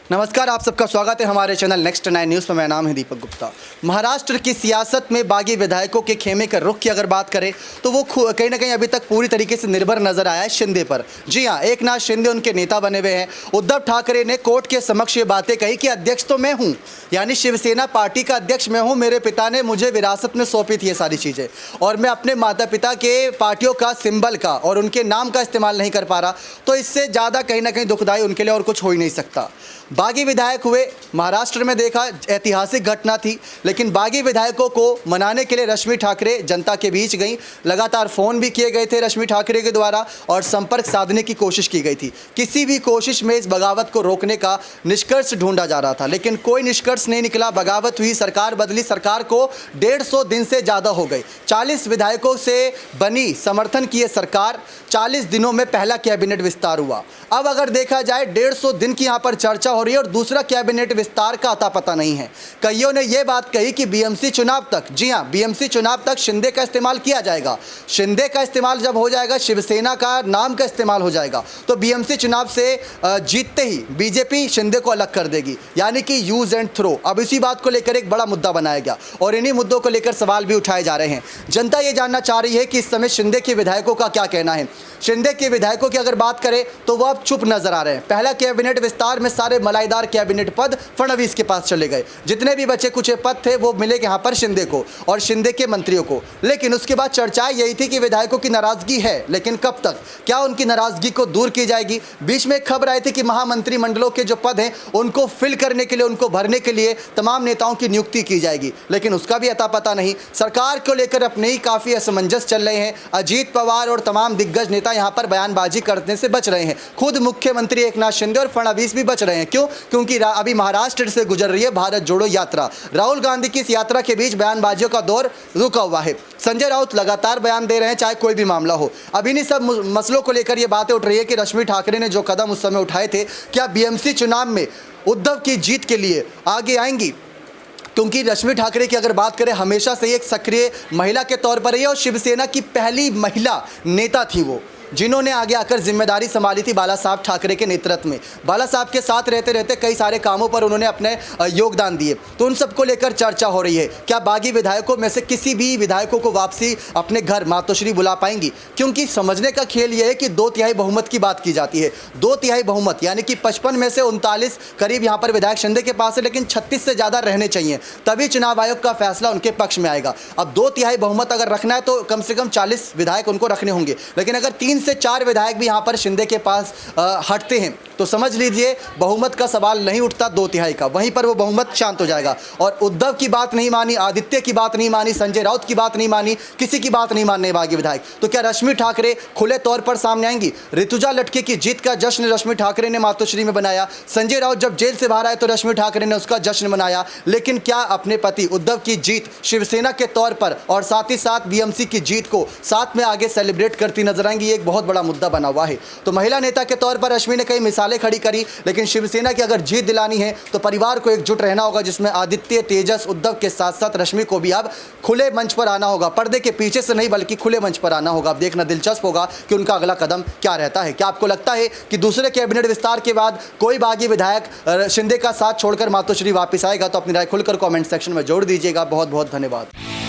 नमस्कार, आप सबका स्वागत है हमारे चैनल नेक्स्ट 9 न्यूज़ में। मेरा नाम है दीपक गुप्ता। महाराष्ट्र की सियासत में बागी विधायकों के खेमे का रुख की अगर बात करें तो वो कहीं ना कहीं अभी तक पूरी तरीके से निर्भर नजर आया है शिंदे पर। जी हाँ, एकनाथ शिंदे उनके नेता बने हुए हैं। उद्धव ठाकरे ने कोर्ट के समक्ष ये बातें कही कि अध्यक्ष तो मैं हूँ, यानी शिवसेना पार्टी का अध्यक्ष मैं हूँ। मेरे पिता ने मुझे विरासत में सौंपी थी ये सारी चीज़ें, और मैं अपने माता पिता के पार्टियों का सिंबल का और उनके नाम का इस्तेमाल नहीं कर पा रहा, तो इससे ज़्यादा कहीं ना कहीं दुखदाई उनके लिए और कुछ हो ही नहीं सकता। बागी विधायक हुए, महाराष्ट्र में देखा ऐतिहासिक घटना थी, लेकिन बागी विधायकों को मनाने के लिए रश्मि ठाकरे जनता के बीच गई। लगातार फ़ोन भी किए गए थे रश्मि ठाकरे के द्वारा और संपर्क साधने की कोशिश की गई थी। किसी भी कोशिश में इस बगावत को रोकने का निष्कर्ष ढूंढा जा रहा था, लेकिन कोई निष्कर्ष नहीं निकला। बगावत हुई, सरकार बदली, सरकार को 150 दिन से ज़्यादा हो गए। 40 विधायकों से बनी, समर्थन किए सरकार, 40 दिनों में पहला कैबिनेट विस्तार हुआ। अब अगर देखा जाए 150 दिन की यहाँ पर चर्चा हो रही है और दूसरा कैबिनेट विस्तार का अता पता नहीं है। कईयों ने यह बात कही कि बीएमसी चुनाव तक, जी हां, बीएमसी चुनाव तक शिंदे का इस्तेमाल किया जाएगा। शिंदे का इस्तेमाल जब हो जाएगा, शिवसेना का नाम का इस्तेमाल हो जाएगा, तो बीएमसी चुनाव से जीतते ही बीजेपी शिंदे को अलग कर देगी, यानी कि यूज एंड थ्रो। अब इसी बात को लेकर एक बड़ा मुद्दा बनाया गया और इन्हीं मुद्दों को लेकर सवाल भी उठाए जा रहे हैं। जनता ये जानना चाह रही है कि इस समय शिंदे के विधायकों का क्या कहना है। शिंदे के विधायकों की अगर बात करें तो वो अब चुप नजर आ रहे हैं। पहला कैबिनेट विस्तार में सारे मलाईदार कैबिनेट पद फडणवीस के पास चले गए। जितने भी बचे कुछ पद थे वो मिले यहाँ पर शिंदे को और शिंदे के मंत्रियों को। लेकिन उसके बाद चर्चाएं यही थी कि विधायकों की नाराजगी है, लेकिन कब तक, क्या उनकी नाराजगी को दूर की जाएगी। बीच में एक खबर आई थी कि महामंत्री मंडलों के जो पद हैं उनको फिल करने के लिए, उनको भरने के लिए तमाम नेताओं की नियुक्ति की जाएगी, लेकिन उसका भी अता पता नहीं। सरकार को लेकर अपने ही काफ़ी असमंजस चल रहे हैं। अजीत पवार और तमाम दिग्गज नेता यहाँ पर बयानबाजी करने से बच रहे हैं। खुद मुख्यमंत्री एकनाथ शिंदे और फडणवीस भी बच रहे हैं। क्यों? क्योंकि अभी महाराष्ट्र से गुजर रही है भारत जोड़ो यात्रा। राहुल गांधी की इस यात्रा के बीच बयानबाजियों का दौर रुका हुआ है। संजय राउत लगातार बयान दे रहे हैं, चाहे कोई भी मामला हो। अब इन्हीं सब मसलों को लेकर ये बातें उठ रही है कि रश्मि ठाकरे ने जो कदम उस समय उठाए थे, क्या बीएमसी चुनाव में उद्धव की जीत के लिए आगे आएंगी। क्योंकि रश्मि ठाकरे की अगर बात करें, हमेशा से एक सक्रिय महिला के तौर पर रही है और शिवसेना की पहली महिला नेता थी वो, जिन्होंने आगे आकर जिम्मेदारी संभाली थी बाला साहब ठाकरे के नेतृत्व में। बाला साहब के साथ रहते रहते कई सारे कामों पर उन्होंने अपने योगदान दिए। तो उन सबको लेकर चर्चा हो रही है, क्या बागी विधायकों में से किसी भी विधायकों को वापसी अपने घर मातोश्री बुला पाएंगी। क्योंकि समझने का खेल यह है कि 2/3 बहुमत की बात की जाती है। 2/3 बहुमत यानी कि 55 में से 39 करीब यहाँ पर विधायक शिंदे के पास है, लेकिन 36 से ज़्यादा रहने चाहिए, तभी चुनाव आयोग का फैसला उनके पक्ष में आएगा। अब 2/3 बहुमत अगर रखना है तो कम से कम 40 विधायक उनको रखने होंगे, लेकिन अगर 3 से 4 विधायक भी यहां पर शिंदे के पास हटते हैं तो समझ लीजिए बहुमत का सवाल नहीं उठता 2/3 का, वहीं पर वो बहुमत शांत हो जाएगा। और उद्धव की बात नहीं मानी, आदित्य की बात नहीं मानी, संजय राउत की बात नहीं मानी, किसी की बात नहीं मानने बागी विधायक, तो क्या रश्मि ठाकरे खुले तौर पर सामने आएंगी। ऋतुजा लटके की जीत का जश्न रश्मि ठाकरे ने मातोश्री में बनाया। संजय राउत जब जेल से बाहर आए तो रश्मि ठाकरे ने उसका जश्न मनाया, लेकिन क्या अपने पति उद्धव की जीत शिवसेना के तौर पर और साथ ही साथ बीएमसी की जीत को साथ में आगे सेलिब्रेट करती नजर आएंगी। एक बहुत बड़ा मुद्दा बना हुआ है। तो महिला नेता के तौर पर रश्मि ने कई मिसालें खड़ी करी, लेकिन शिवसेना की अगर जीत दिलानी है तो परिवार को एकजुट रहना होगा, जिसमें आदित्य, तेजस, उद्धव के साथ साथ रश्मि को भी अब खुले मंच पर आना होगा। पर्दे के पीछे से नहीं बल्कि खुले मंच पर आना होगा। अब देखना दिलचस्प होगा कि उनका अगला कदम क्या रहता है। क्या आपको लगता है कि दूसरे कैबिनेट विस्तार के बाद कोई बागी विधायक शिंदे का साथ छोड़कर मातोश्री वापस आएगा? तो अपनी राय खुलकर कमेंट सेक्शन में जोड़ दीजिएगा। बहुत बहुत धन्यवाद।